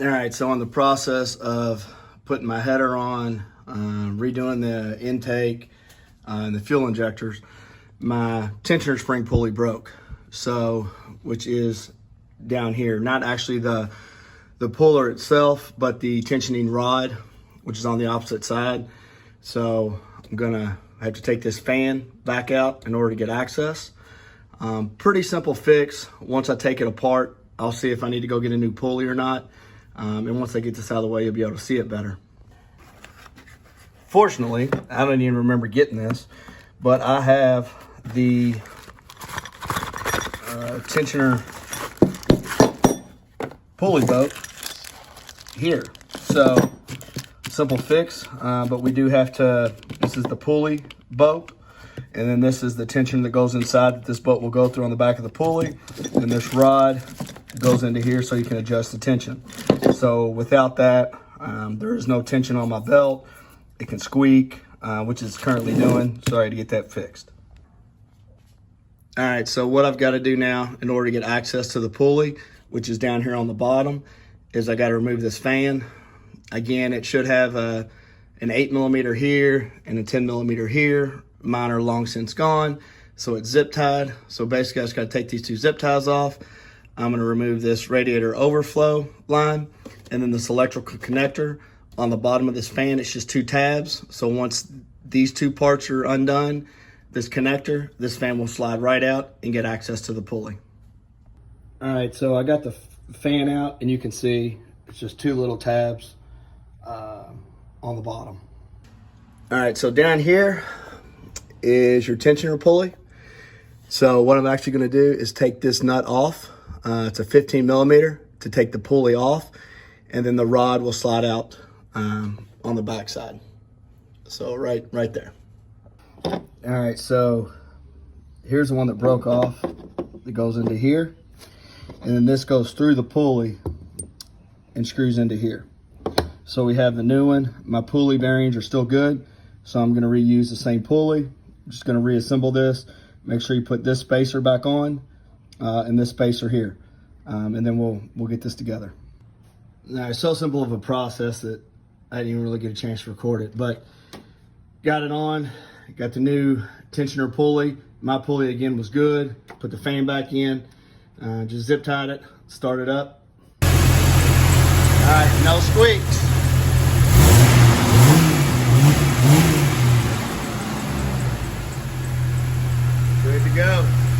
All right, so on the process of putting my header on, redoing the intake and the fuel injectors, my tensioner spring pulley broke. So, which is down here, not actually the puller itself, but the tensioning rod, which is on the opposite side. So I'm gonna have to take this fan back out in order to get access. Pretty simple fix. Once I take it apart, I'll see if I need to go get a new pulley or not. And once I get this out of the way, you'll be able to see it better. Fortunately, I don't even remember getting this, but I have the tensioner pulley boat here. So simple fix, but we do have to, this is the pulley boat, and then this is the tension that goes inside that this boat will go through on the back of the pulley, and this rod goes into here so you can adjust the tension. So without that, there is no tension on my belt. It can squeak, which it's currently doing, so I had to get that fixed. All right, so what I've got to do now in order to get access to the pulley, which is down here on the bottom, is I got to remove this fan. Again, it should have an 8mm here and a 10mm here. Mine are long since gone, so it's zip tied. So basically I just got to take these two zip ties off. I'm going to remove this radiator overflow line, and then this electrical connector on the bottom of this fan. It's just two tabs. So once these two parts are undone, this connector, this fan will slide right out and get access to the pulley. All right, so I got the fan out, and you can see it's just two little tabs on the bottom. All right, so down here is your tensioner pulley. So what I'm actually going to do is take this nut off. It's a 15mm to take the pulley off, and then the rod will slide out on the back side. So right there. All right, so here's the one that broke off. That goes into here, and then this goes through the pulley and screws into here. So we have the new one. My pulley bearings are still good, so I'm going to reuse the same pulley. I'm just going to reassemble this. Make sure you put this spacer back on and this spacer here, and then we'll get this together. Now, it's so simple of a process that I didn't even really get a chance to record it, but got it on. Got the new tensioner pulley. My pulley again was good. Put the fan back in. Just zip tied it. Start it up. All right, no squeaks. Good to go.